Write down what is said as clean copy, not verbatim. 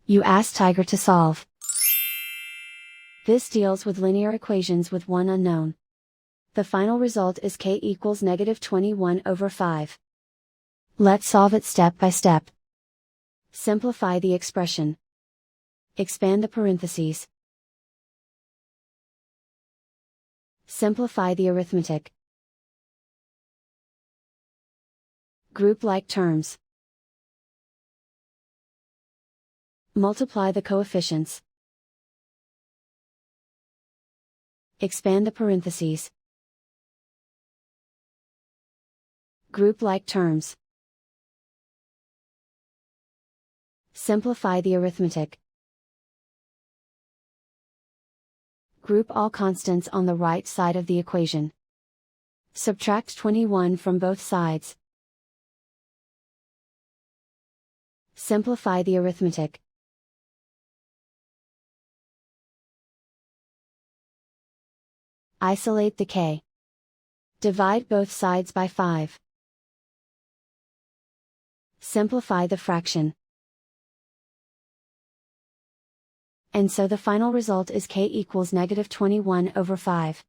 You ask Tiger to solve. This deals with linear equations with one unknown. The final result is k equals -21/5. Let's solve it step by step. Simplify the expression. Expand the parentheses. Simplify the arithmetic. Group like terms. Multiply the coefficients. Expand the parentheses. Group like terms. Simplify the arithmetic. Group all constants on the right side of the equation. Subtract 21 from both sides. Simplify the arithmetic. Isolate the k. Divide both sides by 5. Simplify the fraction. And so the final result is k equals -21/5.